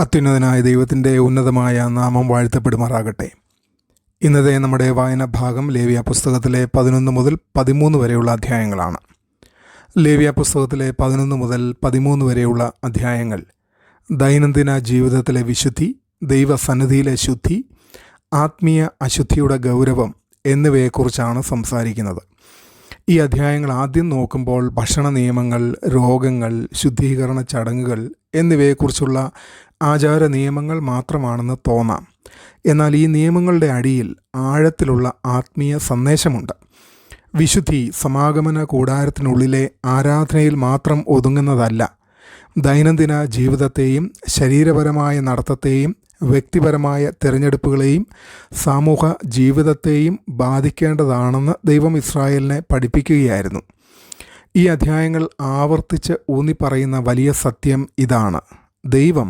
അത്യുന്നതനായ ദൈവത്തിൻ്റെ ഉന്നതമായ നാമം വാഴ്ത്തപ്പെടുമാറാകട്ടെ. ഇന്നത്തെ നമ്മുടെ വായന ഭാഗം ലേവ്യ പുസ്തകത്തിലെ 11 മുതൽ 13 വരെയുള്ള അധ്യായങ്ങളാണ്. ലേവ്യ പുസ്തകത്തിലെ 11 മുതൽ 13 വരെയുള്ള അധ്യായങ്ങൾ ദൈനംദിന ജീവിതത്തിലെ വിശുദ്ധി, ദൈവസന്നിധിയിലെ ശുദ്ധി, ആത്മീയ അശുദ്ധിയുടെ ഗൗരവം എന്നിവയെക്കുറിച്ചാണ് സംസാരിക്കുന്നത്. ഈ അധ്യായങ്ങൾ ആദ്യം നോക്കുമ്പോൾ ഭക്ഷണ നിയമങ്ങൾ, രോഗങ്ങൾ, ശുദ്ധീകരണ ചടങ്ങുകൾ എന്നിവയെക്കുറിച്ചുള്ള ആചാര നിയമങ്ങൾ മാത്രമാണെന്ന് തോന്നാം. എന്നാൽ ഈ നിയമങ്ങളുടെ അടിയിൽ ആഴത്തിലുള്ള ആത്മീയ സന്ദേശമുണ്ട്. വിശുദ്ധി സമാഗമന കൂടാരത്തിനുള്ളിലെ ആരാധനയിൽ മാത്രം ഒതുങ്ങുന്നതല്ല. ദൈനംദിന ജീവിതത്തെയും ശരീരപരമായ നടത്തത്തെയും വ്യക്തിപരമായ തിരഞ്ഞെടുപ്പുകളെയും സമൂഹ ജീവിതത്തെയും ബാധിക്കേണ്ടതാണെന്ന് ദൈവം ഇസ്രായേലിനെ പഠിപ്പിക്കുകയായിരുന്നു. ഈ അധ്യായങ്ങൾ ആവർത്തിച്ച് ഊന്നിപ്പറയുന്ന വലിയ സത്യം ഇതാണ്: ദൈവം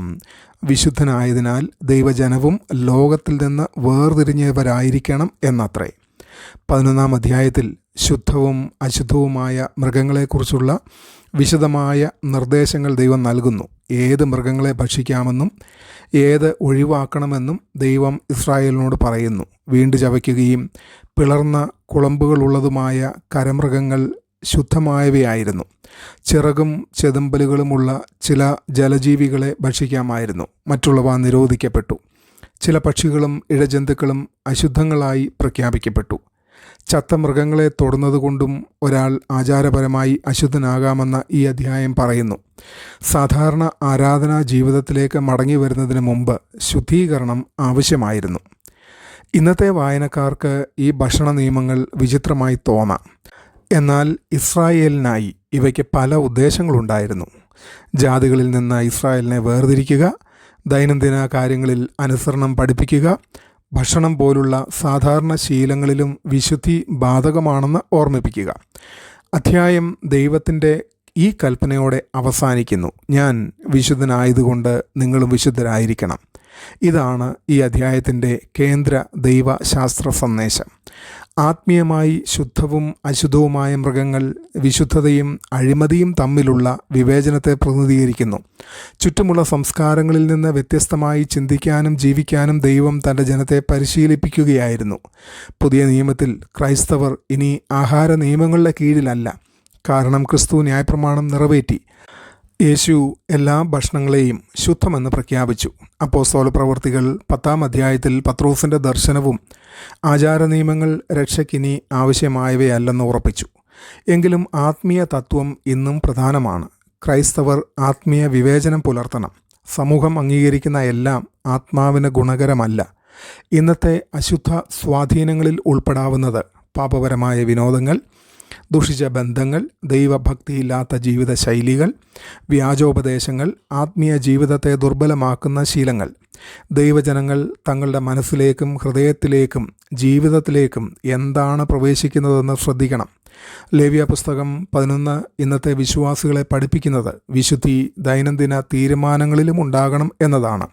വിശുദ്ധനായതിനാൽ ദൈവജനവും ലോകത്തിൽ നിന്ന് വേർതിരിഞ്ഞവരായിരിക്കണം എന്നത്രേ. 11-ാം അധ്യായത്തിൽ ശുദ്ധവും അശുദ്ധവുമായ മൃഗങ്ങളെക്കുറിച്ചുള്ള വിശദമായ നിർദ്ദേശങ്ങൾ ദൈവം നൽകുന്നു. ഏത് മൃഗങ്ങളെ ഭക്ഷിക്കാമെന്നും ഏത് ഒഴിവാക്കണമെന്നും ദൈവം ഇസ്രായേലിനോട് പറയുന്നു. വീണ്ടു ചവയ്ക്കുകയും പിളർന്ന കുളമ്പുകളുള്ളതുമായ കരമൃഗങ്ങൾ ശുദ്ധമായവയായിരുന്നു. ചിറകും ചെതുമ്പലുകളുമുള്ള ചില ജലജീവികളെ ഭക്ഷിക്കാമായിരുന്നു. മറ്റുള്ളവ നിരോധിക്കപ്പെട്ടു. ചില പക്ഷികളും ഇഴജന്തുക്കളും അശുദ്ധങ്ങളായി പ്രഖ്യാപിക്കപ്പെട്ടു. ചത്ത മൃഗങ്ങളെ തൊടുന്നതുകൊണ്ടും ഒരാൾ ആചാരപരമായി അശുദ്ധനാകാമെന്ന ഈ അധ്യായം പറയുന്നു. സാധാരണ ആരാധനാ ജീവിതത്തിലേക്ക് മടങ്ങി വരുന്നതിന് മുമ്പ് ശുദ്ധീകരണം ആവശ്യമായിരുന്നു. ഇന്നത്തെ വായനക്കാർക്ക് ഈ ഭക്ഷണ നിയമങ്ങൾ വിചിത്രമായി തോന്നാം. എന്നാൽ ഇസ്രായേലിനായി ഇവയ്ക്ക് പല ഉദ്ദേശങ്ങളുണ്ടായിരുന്നു. ജാതികളിൽ നിന്ന് ഇസ്രായേലിനെ വേർതിരിക്കുക, ദൈനംദിന കാര്യങ്ങളിൽ അനുസരണം പഠിപ്പിക്കുക, ഭക്ഷണം പോലുള്ള സാധാരണ ശീലങ്ങളിലും വിശുദ്ധി ബാധകമാണെന്ന് ഓർമ്മിപ്പിക്കുക. അധ്യായം ദൈവത്തിൻ്റെ ഈ കൽപ്പനയോടെ അവസാനിക്കുന്നു: ഞാൻ വിശുദ്ധനായതുകൊണ്ട് നിങ്ങളും വിശുദ്ധരായിരിക്കണം. ഇതാണ് ഈ അധ്യായത്തിൻ്റെ കേന്ദ്ര ദൈവശാസ്ത്ര സന്ദേശം. ആത്മീയമായി ശുദ്ധവും അശുദ്ധവുമായ മൃഗങ്ങൾ വിശുദ്ധതയും അഴിമതിയും തമ്മിലുള്ള വിവേചനത്തെ പ്രതിനിധീകരിക്കുന്നു. ചുറ്റുമുള്ള സംസ്കാരങ്ങളിൽ നിന്ന് വ്യത്യസ്തമായി ചിന്തിക്കാനും ജീവിക്കാനും ദൈവം തൻ്റെ ജനത്തെ പരിശീലിപ്പിക്കുകയായിരുന്നു. പുതിയ നിയമത്തിൽ ക്രൈസ്തവർ ഇനി ആഹാര നിയമങ്ങളുടെ കീഴിലല്ല. കാരണം ക്രിസ്തു ന്യായപ്രമാണം നിറവേറ്റി. യേശു എല്ലാ ഭക്ഷണങ്ങളെയും ശുദ്ധമെന്ന് പ്രഖ്യാപിച്ചു. അപ്പോസ്തലപ്രവൃത്തികൾ 10-ാം അധ്യായത്തിൽ പത്രോസിൻ്റെ ദർശനവും ആചാര നിയമങ്ങൾ രക്ഷയ്ക്കിനി ആവശ്യമായവയല്ലെന്ന് ഉറപ്പിച്ചു. എങ്കിലും ആത്മീയ തത്വം ഇന്നും പ്രധാനമാണ്. ക്രൈസ്തവർ ആത്മീയ വിവേചനം പുലർത്തണം. സമൂഹം അംഗീകരിക്കുന്ന എല്ലാം ആത്മാവിന് ഗുണകരമല്ല. ഇന്നത്തെ അശുദ്ധ സ്വാധീനങ്ങളിൽ ഉൾപ്പെടാവുന്നത് പാപപരമായ വിനോദങ്ങൾ, ദുഷിച്ച ബന്ധങ്ങൾ, ദൈവഭക്തിയില്ലാത്ത ജീവിത ശൈലികൾ, വ്യാജോപദേശങ്ങൾ, ആത്മീയ ജീവിതത്തെ ദുർബലമാക്കുന്ന ശീലങ്ങൾ. ദൈവജനങ്ങൾ തങ്ങളുടെ മനസ്സിലേക്കും ഹൃദയത്തിലേക്കും ജീവിതത്തിലേക്കും എന്താണ് പ്രവേശിക്കുന്നതെന്ന് ശ്രദ്ധിക്കണം. ലേവ്യ പുസ്തകം 11 ഇന്നത്തെ വിശ്വാസികളെ പഠിപ്പിക്കുന്നത് വിശുദ്ധി ദൈനംദിന തീരുമാനങ്ങളിലും ഉണ്ടാകണം എന്നതാണ്.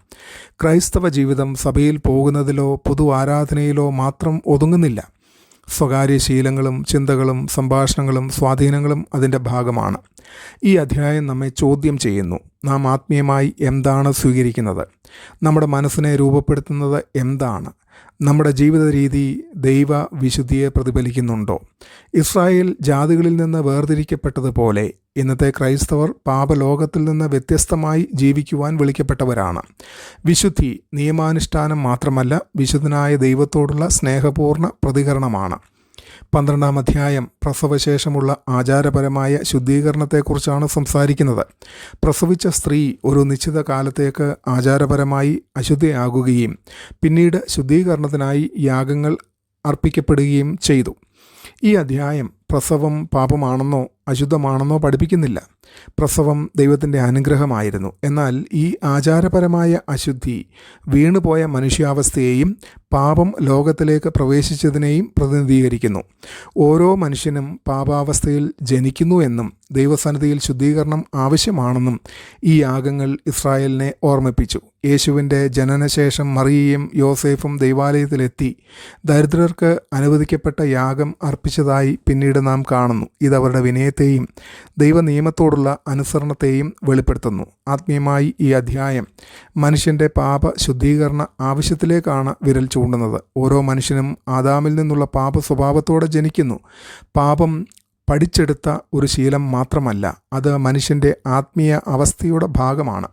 ക്രൈസ്തവ ജീവിതം സഭയിൽ പോകുന്നതിലോ പൊതു ആരാധനയിലോ മാത്രം ഒതുങ്ങുന്നില്ല. സ്വകാര്യ ശീലങ്ങളും ചിന്തകളും സംഭാഷണങ്ങളും സ്വാധീനങ്ങളും അതിൻ്റെ ഭാഗമാണ്. ഈ അധ്യായം നമ്മെ ചോദ്യം ചെയ്യുന്നു: നാം ആത്മീയമായി എന്താണ് സ്വീകരിക്കുന്നത്? നമ്മുടെ മനസ്സിനെ രൂപപ്പെടുത്തുന്നത് എന്താണ്? നമ്മുടെ ജീവിത രീതി ദൈവ വിശുദ്ധിയെ പ്രതിഫലിക്കുന്നുണ്ടോ? ഇസ്രായേൽ ജാതികളിൽ നിന്ന് വേർതിരിക്കപ്പെട്ടതുപോലെ ഇന്നത്തെ ക്രൈസ്തവർ പാപലോകത്തിൽ നിന്ന് വ്യത്യസ്തമായി ജീവിക്കുവാൻ വിളിക്കപ്പെട്ടവരാണ്. വിശുദ്ധി നിയമാനുഷ്ഠാനം മാത്രമല്ല, വിശുദ്ധനായ ദൈവത്തോടുള്ള സ്നേഹപൂർണ്ണ പ്രതികരണമാണ്. 12-ാം അധ്യായം പ്രസവശേഷമുള്ള ആചാരപരമായ ശുദ്ധീകരണത്തെക്കുറിച്ചാണ് സംസാരിക്കുന്നത്. പ്രസവിച്ച സ്ത്രീ ഒരു നിശ്ചിത കാലത്തേക്ക് ആചാരപരമായി അശുദ്ധയാകുകയും പിന്നീട് ശുദ്ധീകരണത്തിനായി യാഗങ്ങൾ അർപ്പിക്കപ്പെടുകയും ചെയ്തു. ഈ അധ്യായം പ്രസവം പാപമാണെന്നോ അശുദ്ധമാണെന്നോ പഠിപ്പിക്കുന്നില്ല. പ്രസവം ദൈവത്തിൻ്റെ അനുഗ്രഹമായിരുന്നു. എന്നാൽ ഈ ആചാരപരമായ അശുദ്ധി വീണുപോയ മനുഷ്യാവസ്ഥയെയും പാപം ലോകത്തിലേക്ക് പ്രവേശിച്ചതിനെയും പ്രതിനിധീകരിക്കുന്നു. ഓരോ മനുഷ്യനും പാപാവസ്ഥയിൽ ജനിക്കുന്നു എന്നും ദൈവസന്നിധിയിൽ ശുദ്ധീകരണം ആവശ്യമാണെന്നും ഈ യാഗങ്ങൾ ഇസ്രായേലിനെ ഓർമ്മിപ്പിച്ചു. യേശുവിൻ്റെ ജനനശേഷം മറിയയും യോസേഫും ദൈവാലയത്തിലെത്തി ദരിദ്രർക്ക് അനുവദിക്കപ്പെട്ട യാഗം അർപ്പിച്ചതായി പിന്നീട് പിന്നീട് നാം കാണുന്നു. ഇതവരുടെ വിനയത്തെയും ദൈവനിയമത്തോടുള്ള അനുസരണത്തെയും വെളിപ്പെടുത്തുന്നു. ആത്മീയമായി ഈ അധ്യായം മനുഷ്യൻ്റെ പാപ ശുദ്ധീകരണ ആവശ്യത്തിലേക്കാണ് വിരൽ ചൂണ്ടുന്നത്. ഓരോ മനുഷ്യനും ആദാമിൽ നിന്നുള്ള പാപ സ്വഭാവത്തോടെ ജനിക്കുന്നു. പാപം പഠിച്ചെടുത്ത ഒരു ശീലം മാത്രമല്ല, അത് മനുഷ്യൻ്റെ ആത്മീയ അവസ്ഥയുടെ ഭാഗമാണ്.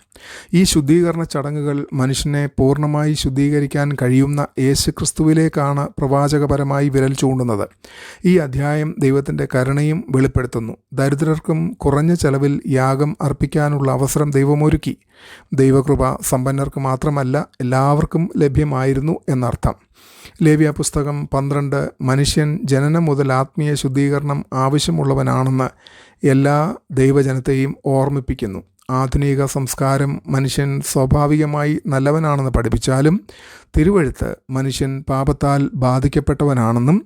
ഈ ശുദ്ധീകരണ ചടങ്ങുകൾ മനുഷ്യനെ പൂർണ്ണമായി ശുദ്ധീകരിക്കാൻ കഴിയുന്ന യേശുക്രിസ്തുവിലേക്കാണ് പ്രവാചകപരമായി വിരൽ ചൂണ്ടുന്നത്. ഈ അധ്യായം ദൈവത്തിൻ്റെ കരുണയും വെളിപ്പെടുത്തുന്നു. ദരിദ്രർക്കും കുറഞ്ഞ ചെലവിൽ യാഗം അർപ്പിക്കാനുള്ള അവസരം ദൈവമൊരുക്കി. ദൈവകൃപ സമ്പന്നർക്ക് മാത്രമല്ല, എല്ലാവർക്കും ലഭ്യമായിരുന്നു എന്നർത്ഥം. ലേവ്യ പുസ്തകം 12 മനുഷ്യൻ ജനനം മുതൽ ആത്മീയ ശുദ്ധീകരണം ആവശ്യമുള്ളവനാണെന്ന് എല്ലാ ദൈവജനത്തെയും ഓർമ്മിപ്പിക്കുന്നു. ആധുനിക സംസ്കാരം മനുഷ്യൻ സ്വാഭാവികമായി നല്ലവനാണെന്ന് പഠിപ്പിച്ചാലും തിരുവെഴുത്ത് മനുഷ്യൻ പാപത്താൽ ബാധിക്കപ്പെട്ടവനാണെന്നും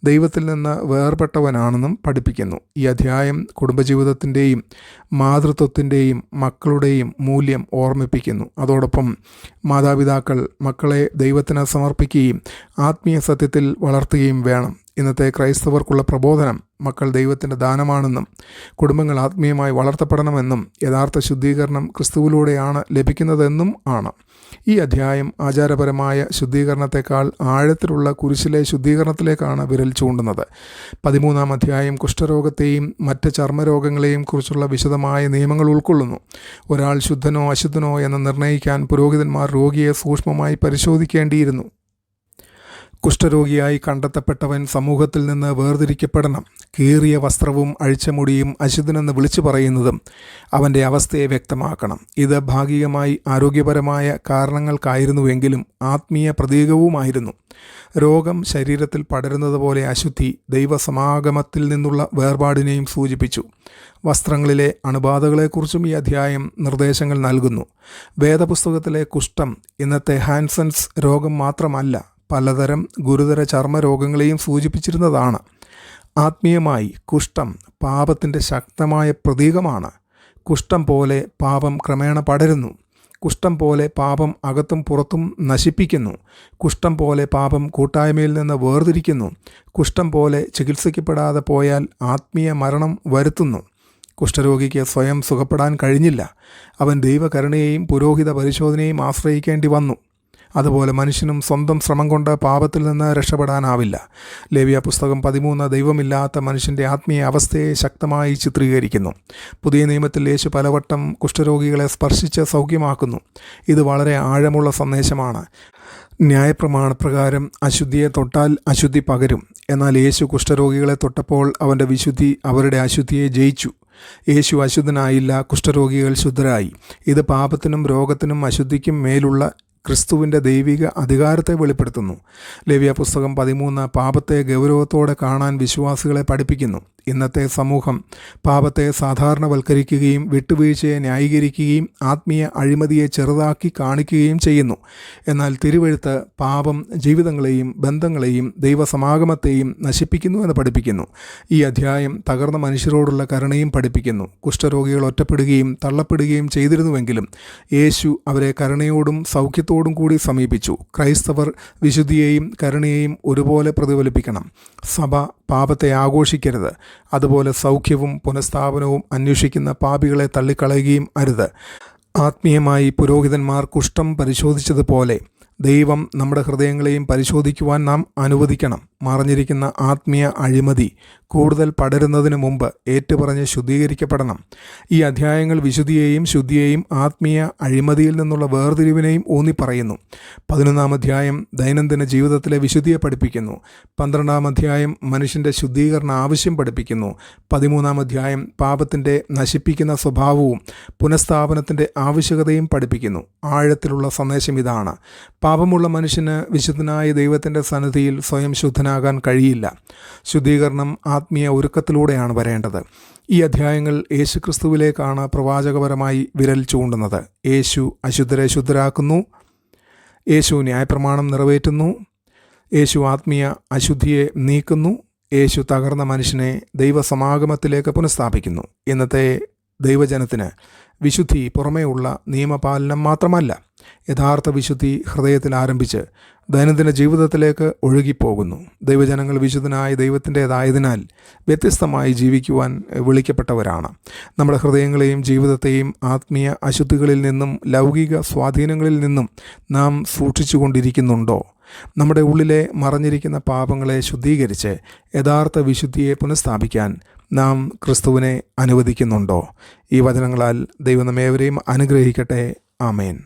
ദൈവത്തിൽ നിന്ന് വേർപെട്ടവനാണെന്നും പഠിപ്പിക്കുന്നു. ഈ അധ്യായം കുടുംബജീവിതത്തിൻ്റെയും മാതൃത്വത്തിൻ്റെയും മക്കളുടെയും മൂല്യം ഓർമ്മിപ്പിക്കുന്നു. അതോടൊപ്പം മാതാപിതാക്കൾ മക്കളെ ദൈവത്തിന് സമർപ്പിക്കുകയും ആത്മീയ സത്യത്തിൽ വളർത്തുകയും വേണം. ഇന്നത്തെ ക്രൈസ്തവർക്കുള്ള പ്രബോധനം മക്കൾ ദൈവത്തിൻ്റെ ദാനമാണെന്നും കുടുംബങ്ങൾ ആത്മീയമായി വളർത്തപ്പെടണമെന്നും യഥാർത്ഥ ശുദ്ധീകരണം ക്രിസ്തുവിലൂടെയാണ് ലഭിക്കുന്നതെന്നും ആണ്. ഈ അധ്യായം ആചാരപരമായ ശുദ്ധീകരണത്തെക്കാൾ ആഴത്തിലുള്ള കുരിശിലെ ശുദ്ധീകരണത്തിലേക്കാണ് വിരൽ ചൂണ്ടുന്നത്. 13-ാം അധ്യായം കുഷ്ഠരോഗത്തെയും മറ്റ് ചർമ്മരോഗങ്ങളെയും കുറിച്ചുള്ള വിശദമായ നിയമങ്ങൾ ഉൾക്കൊള്ളുന്നു. ഒരാൾ ശുദ്ധനോ അശുദ്ധനോ എന്ന് നിർണ്ണയിക്കാൻ പുരോഹിതന്മാർ രോഗിയെ സൂക്ഷ്മമായി പരിശോധിക്കേണ്ടിയിരുന്നു. കുഷ്ഠരോഗിയായി കണ്ടെത്തപ്പെട്ടവൻ സമൂഹത്തിൽ നിന്ന് വേർതിരിക്കപ്പെടണം. കീറിയ വസ്ത്രവും അഴിച്ചമുടിയും അശുദ്ധനെന്ന് വിളിച്ചു പറയുന്നതും അവൻ്റെ അവസ്ഥയെ വ്യക്തമാക്കണം. ഇത് ഭാഗികമായി ആരോഗ്യപരമായ കാരണങ്ങൾക്കായിരുന്നുവെങ്കിലും ആത്മീയ പ്രതീകവുമായിരുന്നു. രോഗം ശരീരത്തിൽ പടരുന്നത് പോലെ അശുദ്ധി ദൈവസമാഗമത്തിൽ നിന്നുള്ള വേർപാടിനെയും സൂചിപ്പിച്ചു. വസ്ത്രങ്ങളിലെ അണുബാധകളെക്കുറിച്ചും ഈ അധ്യായം നിർദ്ദേശങ്ങൾ നൽകുന്നു. വേദപുസ്തകത്തിലെ കുഷ്ഠം ഇന്നത്തെ ഹാൻസൻസ് രോഗം മാത്രമല്ല, പലതരം ഗുരുതര ചർമ്മരോഗങ്ങളെയും സൂചിപ്പിച്ചിരുന്നതാണ്. ആത്മീയമായി കുഷ്ഠം പാപത്തിൻ്റെ ശക്തമായ പ്രതീകമാണ്. കുഷ്ഠം പോലെ പാപം ക്രമേണ പടരുന്നു. കുഷ്ഠം പോലെ പാപം അകത്തും പുറത്തും നശിപ്പിക്കുന്നു. കുഷ്ഠം പോലെ പാപം കൂട്ടായ്മയിൽ നിന്ന് വേർതിരിക്കുന്നു. കുഷ്ഠം പോലെ ചികിത്സിക്കപ്പെടാതെ പോയാൽ ആത്മീയ മരണം വരുത്തുന്നു. കുഷ്ഠരോഗിക്ക് സ്വയം സുഖപ്പെടാൻ കഴിഞ്ഞില്ല. അവൻ ദൈവകരുണയെയും പുരോഹിത പരിശോധനയെയും ആശ്രയിക്കേണ്ടി വന്നു. അതുപോലെ മനുഷ്യനും സ്വന്തം ശ്രമം കൊണ്ട് പാപത്തിൽ നിന്ന് രക്ഷപ്പെടാനാവില്ല. ലേവ്യ പുസ്തകം 13 ദൈവമില്ലാത്ത മനുഷ്യൻ്റെ ആത്മീയ അവസ്ഥയെ ശക്തമായി ചിത്രീകരിക്കുന്നു. പുതിയ നിയമത്തിൽ യേശു പലവട്ടം കുഷ്ഠരോഗികളെ സ്പർശിച്ച് സൗഖ്യമാക്കുന്നു. ഇത് വളരെ ആഴമുള്ള സന്ദേശമാണ്. ന്യായപ്രമാണപ്രകാരം അശുദ്ധിയെ തൊട്ടാൽ അശുദ്ധി പകരും. എന്നാൽ യേശു കുഷ്ഠരോഗികളെ തൊട്ടപ്പോൾ അവൻ്റെ വിശുദ്ധി അവരുടെ അശുദ്ധിയെ ജയിച്ചു. യേശു അശുദ്ധനായില്ല, കുഷ്ഠരോഗികൾ ശുദ്ധരായി. ഇത് പാപത്തിനും രോഗത്തിനും അശുദ്ധിക്കും മേലുള്ള ക്രിസ്തുവിൻ്റെ ദൈവിക അധികാരത്തെ വെളിപ്പെടുത്തുന്നു. ലേവ്യ പുസ്തകം 13 പാപത്തെ ഗൗരവത്തോടെ കാണാൻ വിശ്വാസികളെ പഠിപ്പിക്കുന്നു. ഇന്നത്തെ സമൂഹം പാപത്തെ സാധാരണവൽക്കരിക്കുകയും വിട്ടുവീഴ്ചയെ ന്യായീകരിക്കുകയും ആത്മീയ അഴിമതിയെ ചെറുതാക്കി കാണിക്കുകയും ചെയ്യുന്നു. എന്നാൽ തിരുവെഴുത്ത് പാപം ജീവിതങ്ങളെയും ബന്ധങ്ങളെയും ദൈവസമാഗമത്തെയും നശിപ്പിക്കുന്നു എന്ന് പഠിപ്പിക്കുന്നു. ഈ അധ്യായം തകർന്ന മനുഷ്യരോടുള്ള കരുണയും പഠിപ്പിക്കുന്നു. കുഷ്ഠരോഗികൾ ഒറ്റപ്പെടുകയും തള്ളപ്പെടുകയും ചെയ്തിരുന്നുവെങ്കിലും യേശു അവരെ കരുണയോടും സൗഖ്യത്തോടും കൂടി സമീപിച്ചു. ക്രൈസ്തവർ വിശുദ്ധിയെയും കരുണയെയും ഒരുപോലെ പ്രതിഫലിപ്പിക്കണം. സഭ പാപത്തെ ആഘോഷിക്കരുത്. അതുപോലെ സൗഖ്യവും പുനഃസ്ഥാപനവും അന്വേഷിക്കുന്ന പാപികളെ തള്ളിക്കളയുകയും അരുത്. ആത്മീയമായി പുരോഹിതന്മാർ കുഷ്ഠം പരിശോധിച്ചതുപോലെ ദൈവം നമ്മുടെ ഹൃദയങ്ങളെയും പരിശോധിക്കുവാൻ നാം അനുവദിക്കണം. മറഞ്ഞിരിക്കുന്ന ആത്മീയ അഴിമതി കൂടുതൽ പടരുന്നതിന് മുമ്പ് ഏറ്റുപറഞ്ഞ് ശുദ്ധീകരിക്കപ്പെടണം. ഈ അധ്യായങ്ങൾ വിശുദ്ധിയെയും ശുദ്ധിയെയും ആത്മീയ അഴിമതിയിൽ നിന്നുള്ള വേർതിരിവിനെയും ഊന്നിപ്പറയുന്നു. 11-ാം അധ്യായം ദൈനംദിന ജീവിതത്തിലെ വിശുദ്ധിയെ പഠിപ്പിക്കുന്നു. 12-ാം അധ്യായം മനുഷ്യൻ്റെ ശുദ്ധീകരണ ആവശ്യം പഠിപ്പിക്കുന്നു. 13-ാം അധ്യായം പാപത്തിൻ്റെ നശിപ്പിക്കുന്ന സ്വഭാവവും പുനഃസ്ഥാപനത്തിൻ്റെ ആവശ്യകതയും പഠിപ്പിക്കുന്നു. ആഴത്തിലുള്ള സന്ദേശം ഇതാണ്: പാപമുള്ള മനുഷ്യന് വിശുദ്ധനായ ദൈവത്തിൻ്റെ സന്നിധിയിൽ സ്വയം ശുദ്ധനാകാൻ കഴിയില്ല. ശുദ്ധീകരണം ആത്മീയ ഒരുക്കത്തിലൂടെയാണ് വരേണ്ടത്. ഈ അധ്യായങ്ങൾ യേശുക്രിസ്തുവിലേക്കാണ് പ്രവാചകപരമായി വിരൽ ചൂണ്ടുന്നത്. യേശു അശുദ്ധരെ ശുദ്ധരാക്കുന്നു. യേശു ന്യായപ്രമാണം നിറവേറ്റുന്നു. യേശു ആത്മീയ അശുദ്ധിയെ നീക്കുന്നു. യേശു തകർന്ന മനുഷ്യനെ ദൈവസമാഗമത്തിലേക്ക് പുനഃസ്ഥാപിക്കുന്നു. ഇന്നത്തെ ദൈവജനത്തിന് വിശുദ്ധി പുറമേയുള്ള നിയമപാലനം മാത്രമല്ല. യഥാർത്ഥ വിശുദ്ധി ഹൃദയത്തിൽ ആരംഭിച്ച് ദൈനംദിന ജീവിതത്തിലേക്ക് ഒഴുകിപ്പോകുന്നു. ദൈവജനങ്ങൾ വിശുദ്ധനായ ദൈവത്തിൻ്റേതായതിനാൽ വ്യത്യസ്തമായി ജീവിക്കുവാൻ വിളിക്കപ്പെട്ടവരാണ്. നമ്മുടെ ഹൃദയങ്ങളെയും ജീവിതത്തെയും ആത്മീയ അശുദ്ധികളിൽ നിന്നും ലൗകിക സ്വാധീനങ്ങളിൽ നിന്നും നാം സൂക്ഷിച്ചു കൊണ്ടിരിക്കുന്നുണ്ടോ? നമ്മുടെ ഉള്ളിലെ മറഞ്ഞിരിക്കുന്ന പാപങ്ങളെ ശുദ്ധീകരിച്ച് യഥാർത്ഥ വിശുദ്ധിയെ പുനഃസ്ഥാപിക്കാൻ നാം ക്രിസ്തുവിനെ അനുവദിക്കുന്നുണ്ടോ? ഈ വചനങ്ങളാൽ ദൈവം നമ്മേവരെയും അനുഗ്രഹിക്കട്ടെ. ആമേൻ.